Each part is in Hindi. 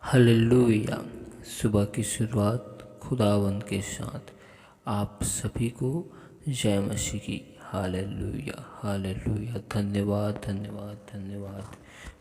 हालेलुया। सुबह की शुरुआत खुदावंद के साथ आप सभी को जय मसीह की। Hallelujah hallelujah. धन्यवाद धन्यवाद धन्यवाद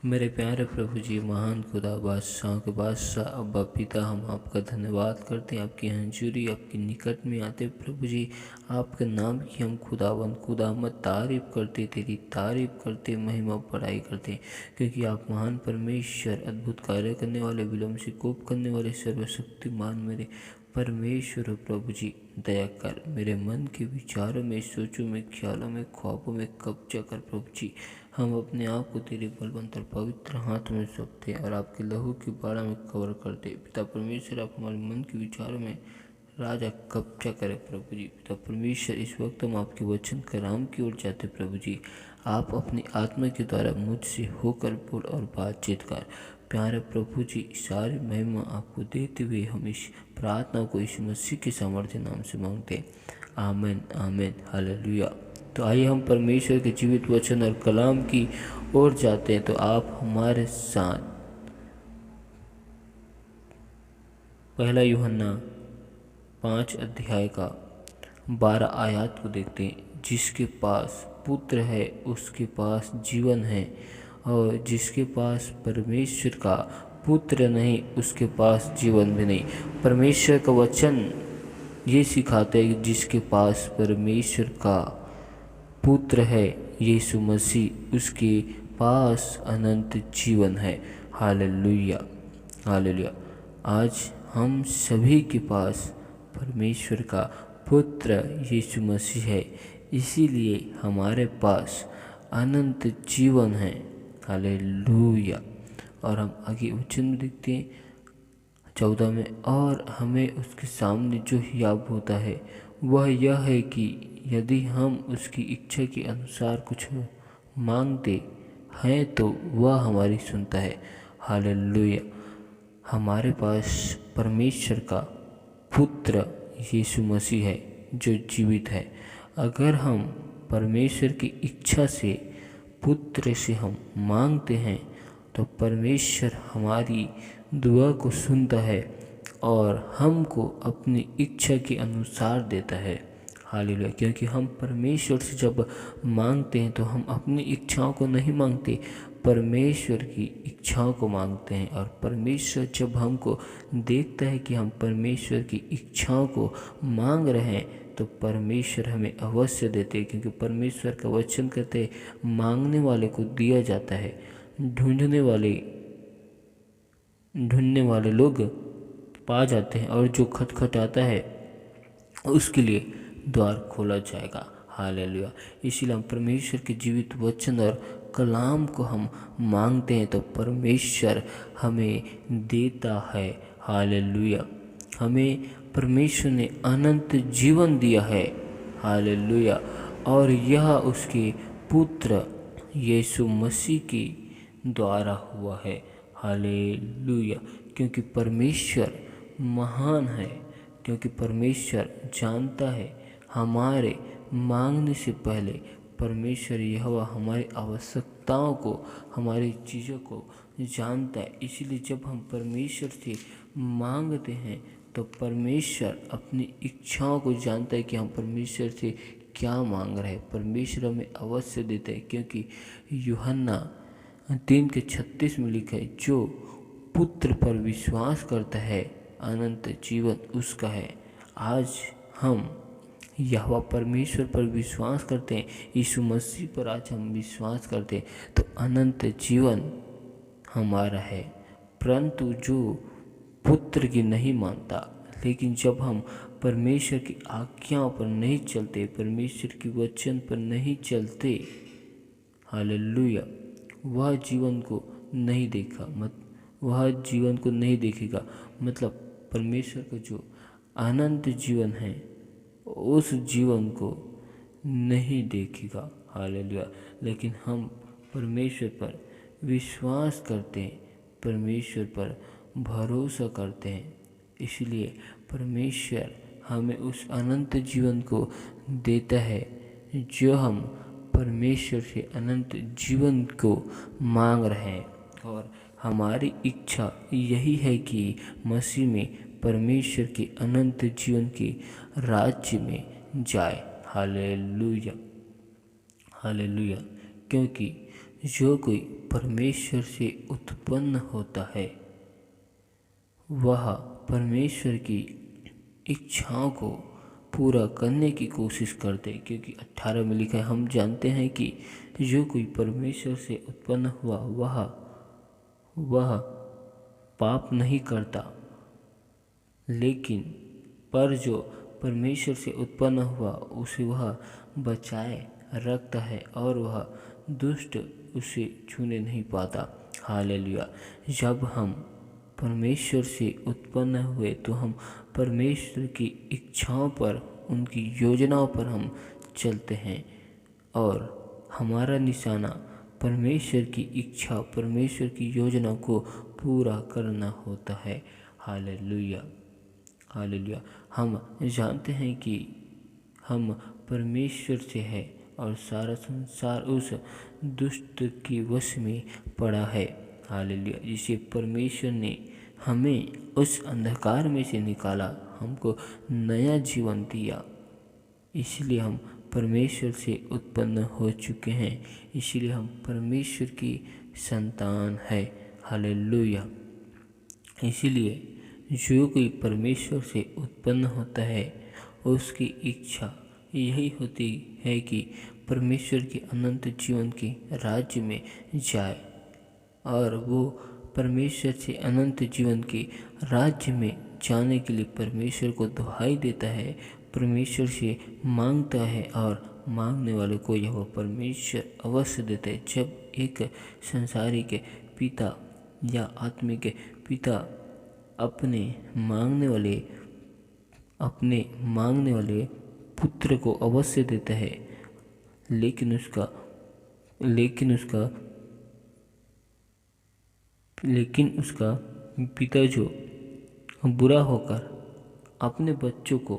मेरे प्यारे प्रभु जी, महान खुदा, बादशाह के बादशाह, अब्बा पिता, हम आपका धन्यवाद करते हैं। आपकी हंजूरी आपके निकट में आते प्रभु जी, आपके नाम की हम खुदावंद तारीफ करते, तेरी तारीफ करते, महिमा पढ़ाई करते, क्योंकि आप महान परमेश्वर, अद्भुत कार्य करने वाले, विलम्ब से कोप करने वाले, सर्वशक्तिमान मेरे परमेश्वर प्रभु जी, दया कर मेरे मन के विचारों में, सोचों में, ख्यालों में, ख्वाबों में कब्जा कर प्रभु जी। हम अपने आप को तेरे बलवंत और पवित्र हाथ में सौंपते और आपके लहू की बाड़ा में कवर करते। पिता परमेश्वर, आप हमारे मन के विचारों में राजा कब्जा करे प्रभु जी। पिता परमेश्वर, इस वक्त हम आपके वचन कराम की ओर जाते प्रभु जी। आप अपनी आत्मा के द्वारा मुझसे होकर बोल और बातचीत कर। प्यारे प्रभु जी, सारी महिमा आपको देते हुए हम इस प्रार्थना को यीशु मसीह के सामर्थ्य नाम से मांगते। आमीन आमीन हालेलुया। तो आइए हम परमेश्वर के जीवित वचन और कलाम की ओर जाते हैं। तो आप हमारे साथ पहला यूहन्ना 5 अध्याय का 12 आयत को देखते हैं। जिसके पास पुत्र है उसके पास जीवन है, और जिसके पास परमेश्वर का पुत्र नहीं उसके पास जीवन भी नहीं। परमेश्वर का वचन ये सिखाता है कि जिसके पास परमेश्वर का पुत्र है यीशु मसीह, उसके पास अनंत जीवन है। Hallelujah hallelujah. आज हम सभी के पास परमेश्वर का पुत्र यीशु मसीह है, इसीलिए हमारे पास अनंत जीवन है। हालेलुया। और हम आगे वचन में देखते हैं 14 में, और हमें उसके सामने जो हियाब होता है वह यह है कि यदि हम उसकी इच्छा के अनुसार कुछ मांगते हैं तो वह हमारी सुनता है। हालेलुया। हमारे पास परमेश्वर का पुत्र यीशु मसीह है जो जीवित है। अगर हम परमेश्वर की इच्छा से पुत्र से हम मांगते हैं तो परमेश्वर हमारी दुआ को सुनता है और हमको अपनी इच्छा के अनुसार देता है। हालेलुया। क्योंकि हम परमेश्वर से जब मांगते हैं तो हम अपनी इच्छाओं को नहीं मांगते, परमेश्वर की इच्छाओं को मांगते हैं। और परमेश्वर जब हमको देखता है कि हम परमेश्वर की इच्छाओं को मांग रहे हैं तो परमेश्वर हमें अवश्य देते हैं। क्योंकि परमेश्वर का वचन कहते हैं, मांगने वाले को दिया जाता है, ढूंढने वाले लोग पा जाते हैं, और जो खटखटाता है उसके लिए द्वार खोला जाएगा। हालेलुया। इसीलिए हम परमेश्वर के जीवित वचन और कलाम को हम मांगते हैं तो परमेश्वर हमें देता है। हालेलुया। हमें परमेश्वर ने अनंत जीवन दिया है। हालेलुया। और यह उसके पुत्र यीशु मसीह के द्वारा हुआ है। हालेलुया। क्योंकि परमेश्वर महान है, क्योंकि परमेश्वर जानता है हमारे मांगने से पहले परमेश्वर यहोवा हमारी आवश्यकताओं को, हमारी चीज़ों को जानता है। इसलिए जब हम परमेश्वर से मांगते हैं तो परमेश्वर अपनी इच्छाओं को जानता है कि हम परमेश्वर से क्या मांग रहे हैं। परमेश्वर हमें अवश्य देता है, क्योंकि यूहन्ना 3:36 में लिखा है, जो पुत्र पर विश्वास करता है अनंत जीवन उसका है। आज हम यहोवा परमेश्वर पर विश्वास करते हैं, यीशु मसीह पर आज हम विश्वास करते हैं तो अनंत जीवन हमारा है। परंतु जो पुत्र की नहीं मानता, लेकिन जब हम परमेश्वर की आज्ञाओं पर नहीं चलते, परमेश्वर के वचन पर नहीं चलते, हालेलुया, वह जीवन को नहीं देखेगा। मतलब परमेश्वर का जो अनंत जीवन है उस जीवन को नहीं देखेगा। हालेलुया। लेकिन हम परमेश्वर पर विश्वास करते हैं, परमेश्वर पर भरोसा करते हैं, इसलिए परमेश्वर हमें उस अनंत जीवन को देता है जो हम परमेश्वर से अनंत जीवन को मांग रहे हैं। और हमारी इच्छा यही है कि मसीह में परमेश्वर के अनंत जीवन के राज्य में जाए। Hallelujah, hallelujah. क्योंकि जो कोई परमेश्वर से उत्पन्न होता है वह परमेश्वर की इच्छाओं को पूरा करने की कोशिश करते, क्योंकि 18 में लिखा है, हम जानते हैं कि जो कोई परमेश्वर से उत्पन्न हुआ वह पाप नहीं करता, लेकिन पर जो परमेश्वर से उत्पन्न हुआ उसे वह बचाए रखता है और वह दुष्ट उसे छूने नहीं पाता। हालेलुया। जब हम परमेश्वर से उत्पन्न हुए तो हम परमेश्वर की इच्छाओं पर, उनकी योजनाओं पर हम चलते हैं और हमारा निशाना परमेश्वर की इच्छा, परमेश्वर की योजना को पूरा करना होता है। Hallelujah, hallelujah. हम जानते हैं कि हम परमेश्वर से है और सारा संसार उस दुष्ट के वश में पड़ा है। हालेलुया। जिसे परमेश्वर ने हमें उस अंधकार में से निकाला, हमको नया जीवन दिया, इसलिए हम परमेश्वर से उत्पन्न हो चुके हैं, इसलिए हम परमेश्वर की संतान है। हालेलुया। इसीलिए जो कोई परमेश्वर से उत्पन्न होता है उसकी इच्छा यही होती है कि परमेश्वर के अनंत जीवन के राज्य में जाए, और वो परमेश्वर से अनंत जीवन के राज्य में जाने के लिए परमेश्वर को दुहाई देता है, परमेश्वर से मांगता है, और मांगने वाले को यह परमेश्वर अवश्य देता है। जब एक संसारी के पिता या आत्मिक के पिता अपने मांगने वाले पुत्र को अवश्य देता है, लेकिन उसका पिता जो बुरा होकर अपने बच्चों को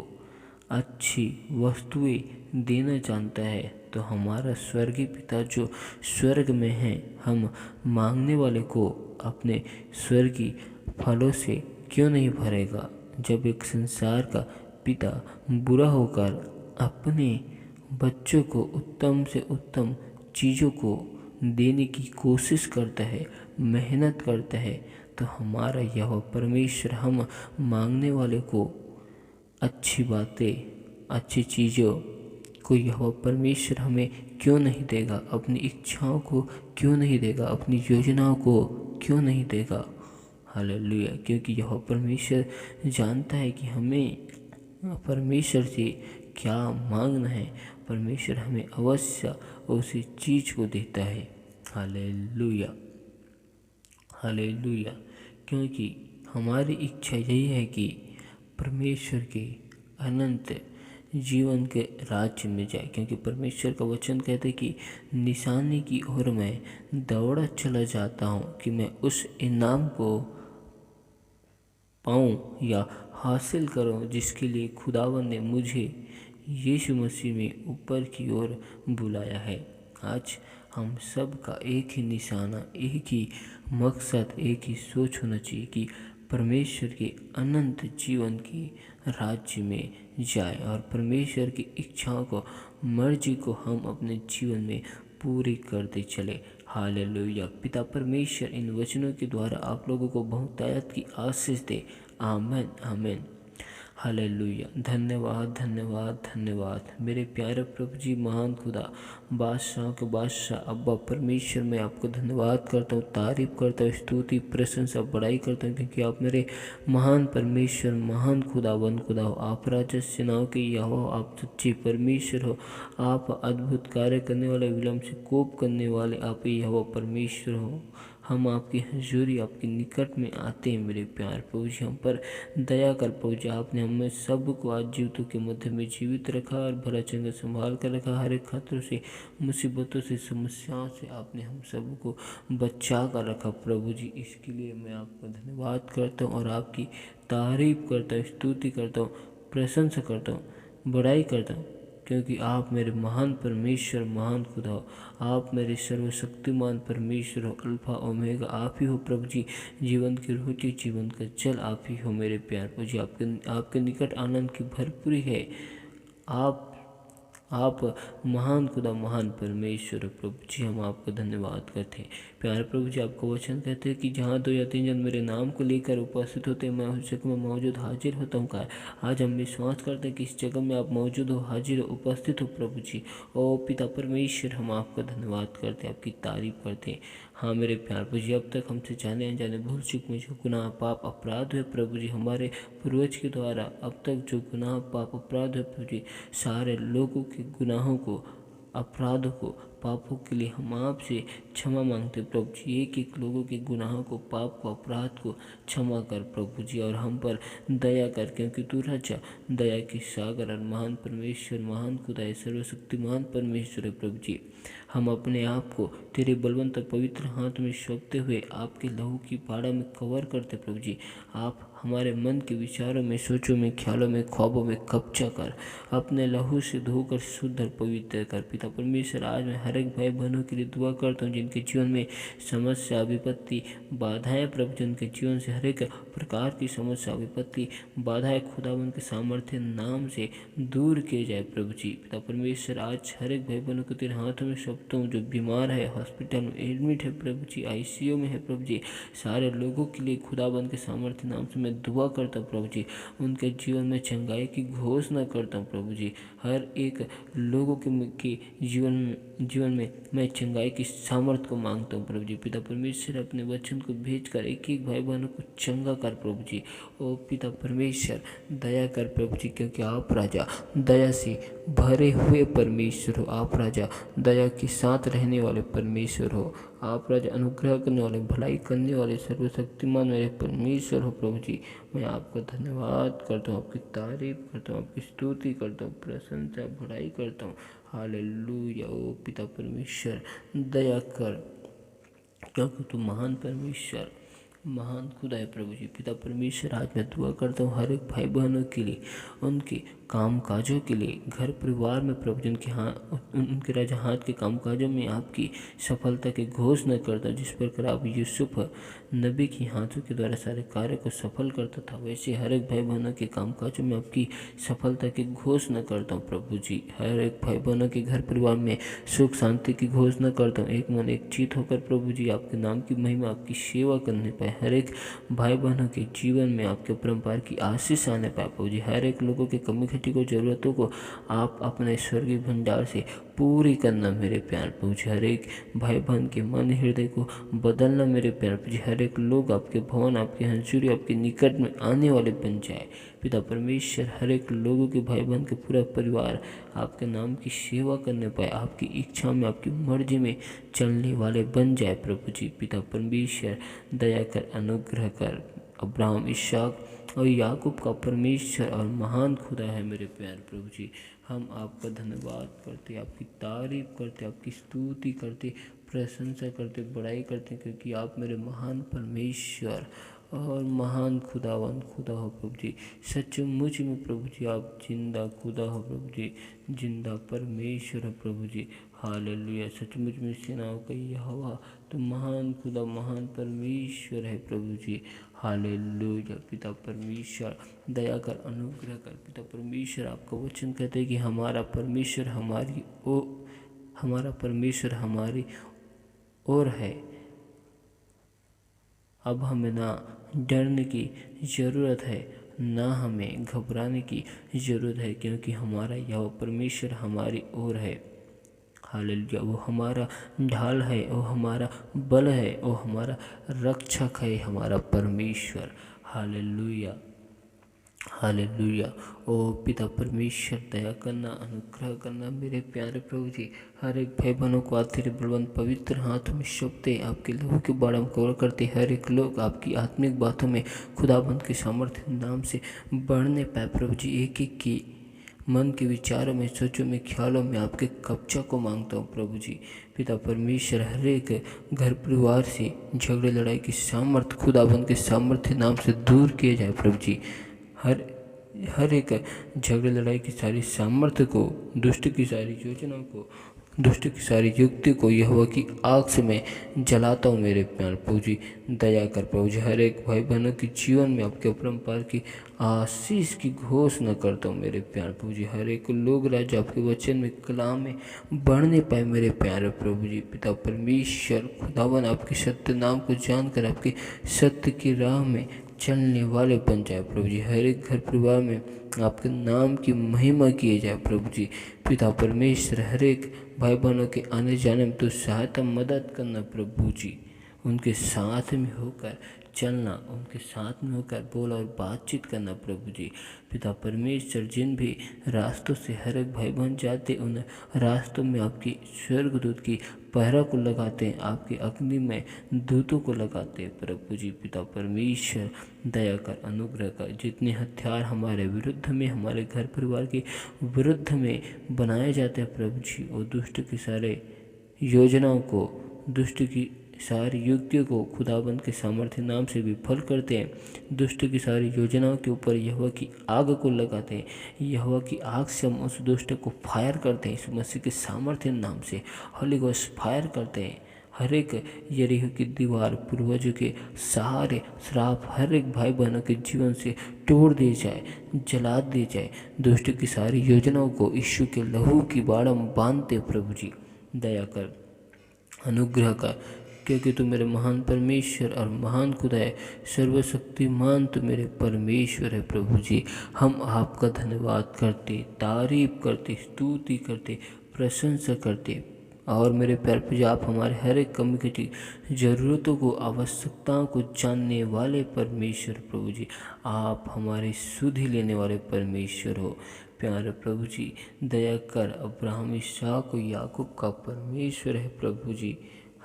अच्छी वस्तुएं देना चाहता है, तो हमारा स्वर्गीय पिता जो स्वर्ग में है, हम मांगने वाले को अपने स्वर्गीय फलों से क्यों नहीं भरेगा। जब एक संसार का पिता बुरा होकर अपने बच्चों को उत्तम से उत्तम चीज़ों को देने की कोशिश करता है, मेहनत करता है, तो हमारा यह परमेश्वर हम मांगने वाले को अच्छी बातें, अच्छी चीज़ों को यह परमेश्वर हमें क्यों नहीं देगा, अपनी इच्छाओं को क्यों नहीं देगा, अपनी योजनाओं को क्यों नहीं देगा। हालेलुया। क्योंकि यह परमेश्वर जानता है कि हमें परमेश्वर से क्या मांगना है, परमेश्वर हमें अवश्य उसी चीज़ को देता है। Hallelujah, hallelujah. क्योंकि हमारी इच्छा यही है कि परमेश्वर के अनंत जीवन के राज्य में जाए, क्योंकि परमेश्वर का वचन कहते कि निशानी की ओर मैं दौड़ा चला जाता हूँ कि मैं उस इनाम को पाऊँ या हासिल करूँ जिसके लिए खुदावन ने मुझे यीशु मसीह में ऊपर की ओर बुलाया है। आज हम सब का एक ही निशाना, एक ही मकसद, एक ही सोच होना चाहिए कि परमेश्वर के अनंत जीवन के राज्य में जाए और परमेश्वर की इच्छाओं को, मर्जी को हम अपने जीवन में पूरी करते चले। हालेलुया। पिता परमेश्वर इन वचनों के द्वारा आप लोगों को बहुतायत की आशीष दे। आमीन, आमीन। हालेलुया। धन्यवाद, धन्यवाद, धन्यवाद मेरे प्यारे प्रभु जी, महान खुदा, बादशाह के बादशाह, अब्बा परमेश्वर, मैं आपको धन्यवाद करता हूँ, तारीफ करता हूँ, स्तुति प्रशंसा बड़ाई करता हूँ, क्योंकि आप मेरे महान परमेश्वर, महान खुदावन खुदा हो। आप राजा सेनाओं के यहोवा हो, आप सच्चे परमेश्वर हो, आप अद्भुत कार्य करने वाले, विलम्ब से कोप करने वाले, आप ही यहोवा परमेश्वर हो। हम आपकी हजूरी, आपके निकट में आते हैं मेरे प्यार प्रभु जी, हम पर दया कर प्रभु जी। आपने हमें सबको आज जीवितों के मध्य में जीवित रखा और भला चंगा संभाल कर रखा। हर एक खतरों से, मुसीबतों से, समस्याओं से आपने हम सबको बचा कर रखा प्रभु जी। इसके लिए मैं आपका धन्यवाद करता हूँ और आपकी तारीफ करता हूँ, स्तुति करता हूँ, प्रशंसा करता हूँ, बड़ाई करता हूँ। क्योंकि आप मेरे महान परमेश्वर, महान खुदा हो। आप मेरे सर्वशक्तिमान परमेश्वर हो, अल्फा ओमेगा आप ही हो प्रभु जी। जीवन की रोटी, जीवन का जल आप ही हो मेरे प्यार प्रभु जी। आपके निकट आनंद की भरपूरी है। आप महान खुदा, महान परमेश्वर हो प्रभु जी। हम आपका धन्यवाद करते हैं प्यारे प्रभु जी। आपका वचन कहते हैं कि जहाँ 2 या 3 जन मेरे नाम को लेकर उपस्थित होते हैं, मैं उस जगह में मौजूद हाजिर होता हूँ। आज हम विश्वास करते हैं कि इस जगह में आप मौजूद हो, हाजिर हो, उपस्थित हो प्रभु जी। ओ पिता परमेश्वर, हम आपका धन्यवाद करते हैं, आपकी तारीफ करते हैं। हाँ मेरे प्यार प्रभु जी, अब तक हमसे जाने अनजाने भूल चूक में जो गुनाह पाप अपराध हुए प्रभु जी, हमारे पूर्वज के द्वारा अब तक जो गुनाह पाप अपराध हुए प्रभु जी, सारे लोगों के गुनाहों को, अपराधों को, पापों के लिए हम आपसे क्षमा मांगते प्रभु जी। एक एक लोगों के गुनाहों को, पाप को, अपराध को क्षमा कर प्रभु जी, और हम पर दया कर, क्योंकि तू राजा दया की सागर और महान परमेश्वर, महान खुदा, सर्वशक्तिमान परमेश्वर है प्रभु जी। हम अपने आप को तेरे बलवंत और पवित्र हाथ में सौंपते हुए आपके लहू की पाड़ा में कवर करते प्रभु जी। आप हमारे मन के विचारों में, सोचों में, ख्यालों में, ख्वाबों में कब्जा कर, अपने लहू से धोकर शुद्ध और पवित्र कर पिता परमेश्वर। आज मैं हर एक भाई बहनों के लिए दुआ करता हूँ जिनके जीवन में समस्या, विपत्ति, बाधाएं प्रभु, जिनके जीवन से हर एक प्रकार की समस्या, विपत्ति, बाधाएं खुदावन के सामर्थ्य नाम से दूर किए जाए प्रभु जी। पिता परमेश्वर, आज हर एक भाई बहनों को तेरे हाथों में सौंपता हूँ जो बीमार है, हॉस्पिटल में एडमिट है प्रभु जी, ICU में है प्रभु जी। सारे लोगों के लिए खुदावन के सामर्थ्य नाम से मैं दुआ करता हूँ प्रभु जी। उनके जीवन में चंगाई की घोषणा करता हूँ प्रभु जी। हर एक लोगों के जीवन में मैं चंगाई की सामर्थ्य को मांगता हूँ प्रभु जी। पिता परमेश्वर, अपने वचन को भेजकर एक एक भाई बहनों को चंगा कर प्रभु जी। ओ पिता परमेश्वर, दया कर प्रभु जी, क्योंकि आप राजा दया से भरे हुए परमेश्वर हो। आप राजा दया के साथ रहने वाले परमेश्वर हो। आप राजा अनुग्रह करने वाले, भलाई करने वाले, सर्वशक्तिमान मेरे परमेश्वर हो प्रभु जी। मैं आपका धन्यवाद करता हूँ, आपकी तारीफ करता हूँ, आपकी स्तुति करता हूँ, प्रशंसा भलाई करता हूँ। हालेलुया। ओ पिता परमेश्वर, दया कर, क्योंकि तू महान परमेश्वर, महान खुदा है प्रभु जी। पिता परमेश्वर, आज मैं दुआ करता हूँ हर एक भाई बहनों के लिए, उनके काम काजों के लिए, घर परिवार में प्रभु जी, उनके राजा हाथ के काम काजों में आपकी सफलता की घोषणा करता हूँ। जिस प्रकार आप यूसुफ नबी के हाथों के द्वारा सारे कार्य को सफल करता था, वैसे हर एक भाई बहनों के काम काजों में आपकी सफलता की घोषणा करता हूँ प्रभु जी। हर एक भाई बहनों के घर परिवार में सुख शांति की घोषणा करता हूँ। एक मन एक चित होकर प्रभु जी आपके नाम की महिमा, आपकी सेवा करने पाए। हर एक भाई बहनों के जीवन में आपके परम्पार की आशीष आने पाए प्रभु जी। हर एक लोगों के कमी घटी को, जरूरतों को आप अपने स्वर्गीय भंडार से पूरी करना मेरे प्यार प्रभु जी। हर एक भाई बहन के मन हृदय को बदलना मेरे प्यार प्रभु जी। हर एक लोग आपके भवन, आपके हंसुरी, आपके निकट में आने वाले बन जाए पिता परमेश्वर। हर एक लोगों के भाई बहन के पूरा परिवार आपके नाम की सेवा करने पाए, आपकी इच्छा में, आपकी मर्जी में चलने वाले बन जाए प्रभु जी। पिता परमेश्वर, दया कर, अनुग्रह कर। अब्राहम, इसहाक और याकूब का परमेश्वर और महान खुदा है मेरे प्यार प्रभु जी। हम आपका धन्यवाद करते, आपकी तारीफ करते, आपकी स्तुति करते, प्रशंसा करते, बड़ाई करते, क्योंकि आप मेरे महान परमेश्वर और महान खुदावन खुदा हो प्रभु जी। सचमुच में प्रभु जी आप जिंदा खुदा हो प्रभु जी, जिंदा परमेश्वर हो प्रभु जी। हालेलुया। सचमुच में सेनाओं का यहोवा तो महान खुदा, महान परमेश्वर है प्रभु जी। हालेलुया। पिता परमेश्वर, दया कर, अनुग्रह कर। पिता परमेश्वर, आपका वचन कहते हैं कि हमारा परमेश्वर हमारी ओर है। अब हमें ना डरने की ज़रूरत है, ना हमें घबराने की ज़रूरत है, क्योंकि हमारा यहोवा परमेश्वर हमारी ओर है। हालेलुया। वो हमारा ढाल है, वो हमारा बल है, वो हमारा रक्षक है, हमारा परमेश्वर। Hallelujah, hallelujah. ओ पिता परमेश्वर, दया करना, अनुग्रह करना मेरे प्यारे प्रभु जी। हर एक भाई बहनों को आप तेरे बलवंत पवित्र हाथ में सौंपते, आपके लहू के बाड़ा में कवर करते। हर एक लोग आपकी आत्मिक बातों में खुदाबंद के सामर्थ्य नाम से बढ़ने पाए प्रभु जी। एक एक की मन के विचारों में, सोचों में, ख्यालों में आपके कब्जा को मांगता हूँ प्रभु जी। पिता परमेश्वर, हर एक घर परिवार से झगड़े लड़ाई की सामर्थ्य खुदाबंद के सामर्थ्य नाम से दूर किए जाए प्रभु जी। हर हर एक झगड़े लड़ाई की सारी सामर्थ्य को, दुष्ट की सारी योजनाओं को, दुष्ट की सारी युक्ति को यहोवा की आग से मैं जलाता हूँ मेरे प्यार प्रभु जी। दया कर प्रभु जी, हर एक भाई बहनों के जीवन में आपके अपरंपार की आशीष की घोषणा करता हूँ मेरे प्यार प्रभु जी। हर एक लोग राजा आपके वचन में कलाम में बढ़ने पाए मेरे प्यारे प्रभु जी। पिता परमेश्वर खुदावन आपके सत्य नाम को जानकर आपके सत्य की राह में चलने वाले बन जाए प्रभु जी। हर एक घर परिवार में आपके नाम की महिमा किए जाए प्रभु जी। पिता परमेश्वर हर एक भाई बहनों के आने जाने में तो सहायता मदद करना प्रभु जी। उनके साथ में होकर चलना, उनके साथ में होकर बोला और बातचीत करना प्रभु जी। पिता परमेश्वर जिन भी रास्तों से हर एक भाई बहन जाते उन रास्तों में आपकी स्वर्गदूत की पहरा को लगाते हैं, आपके अग्नि में दूतों को लगाते हैं प्रभु जी। पिता परमेश्वर दया कर, अनुग्रह कर, जितने हथियार हमारे विरुद्ध में, हमारे घर परिवार के विरुद्ध में बनाए जाते हैं प्रभु जी, और दुष्ट के सारे योजनाओं को, दुष्ट की सारी युक्तियों को खुदाबंद के सामर्थ्य नाम से विफल करते हैं। दुष्ट की सारी योजनाओं के ऊपर यहोवा की आग को लगाते हैं। यहोवा की आग से हम उस दुष्ट को फायर करते हैं, इस मसीह के सामर्थ्य नाम से होली गोस्ट फायर करते हैं। हर एक यरीहो की दीवार, पूर्वजों के सारे श्राप हर एक भाई बहनों के जीवन से तोड़ दिए जाए, जला दिए जाए। दुष्ट की सारी योजनाओं को यीशु के लहू की बाड़ में बांधते प्रभु जी। दया कर, अनुग्रह कर, क्योंकि तू मेरे महान परमेश्वर और महान खुदा है, सर्वशक्तिमान तू मेरे परमेश्वर है प्रभु जी। हम आपका धन्यवाद करते, तारीफ करते, स्तुति करते, प्रशंसा करते। और मेरे प्यारे प्रभु जी, आप हमारे हर एक कमी की ज़रूरतों को, आवश्यकताओं को जानने वाले परमेश्वर प्रभु जी। आप हमारी सुधि लेने वाले परमेश्वर हो प्यारे प्रभु जी। दया कर, अब्राहम, इसहाक और याकूब का परमेश्वर है प्रभु जी।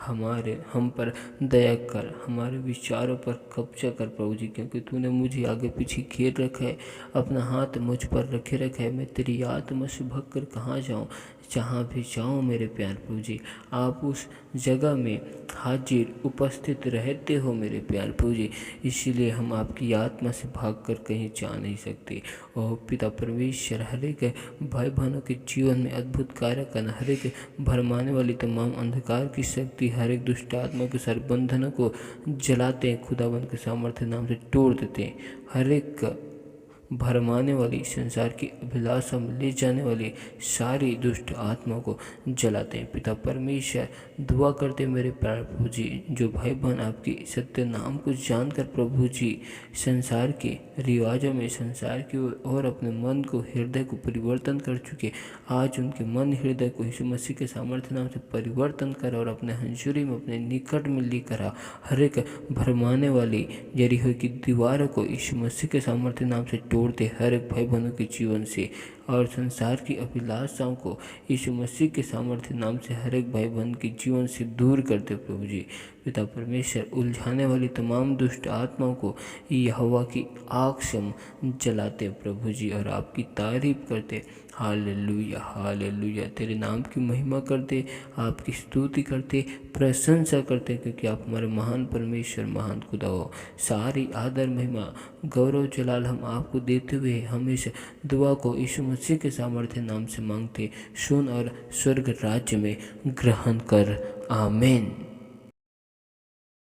हम पर दया कर, हमारे विचारों पर कब्जा कर प्रभु जी, क्योंकि तूने मुझे आगे पीछे घेर रखा है, अपना हाथ मुझ पर रखे रखा है। मैं तेरी आत्मा से भग कर कहाँ जाऊँ, जहाँ भी जाऊँ मेरे प्यार प्रभु जी, आप उस जगह में हाजिर उपस्थित रहते हो मेरे प्यार प्रभु जी। इसीलिए हम आपकी आत्मा से भाग कर कहीं जा नहीं सकते। और पिता परमेश्वर हर एक भाई बहनों के जीवन में अद्भुत कार्य करना, हर एक भरमाने वाली तमाम अंधकार की शक्ति, हर एक दुष्ट आत्मा के सारे बंधनों को जलाते हैं, खुदाबंद के सामर्थ्य नाम से तोड़ देते हैं। हर एक भरमाने वाली, संसार की अभिलाषा में ले जाने वाली सारी दुष्ट आत्मा को जलाते हैं। पिता परमेश्वर दुआ करते मेरे प्यारे प्रभु जी, जो भाई बहन आपकी सत्य नाम को जानकर प्रभु जी संसार के रिवाजों में, संसार की और अपने मन को, हृदय को परिवर्तन कर चुके, आज उनके मन हृदय को यीशु मसीह के सामर्थ्य नाम से परिवर्तन कर और अपने हंसुरी में, अपने निकट में लेकर आ। हर एक भरमाने वाली यरीहो की दीवारों को यीशु मसीह के सामर्थ्य नाम से तोड़ते, हर एक भाई बहनों के जीवन से, और संसार की अभिलाषाओं को यीशु मसीह के सामर्थ्य नाम से हर एक भाई बहन के जीवन से दूर करते प्रभु जी। पिता परमेश्वर उलझाने वाली तमाम दुष्ट आत्माओं को यहोवा की आग से हम जलाते प्रभु जी, और आपकी तारीफ करते। हालेलुया, हालेलुया, तेरे नाम की महिमा करते, आपकी स्तुति करते, प्रशंसा करते, क्योंकि आप हमारे महान परमेश्वर, महान खुदा हो। सारी आदर, महिमा, गौरव, जलाल हम आपको देते हुए हम इस दुआ को यीशु मसीह के सामर्थ्य नाम से मांगते। सुन और स्वर्ग राज्य में ग्रहण कर, आमीन।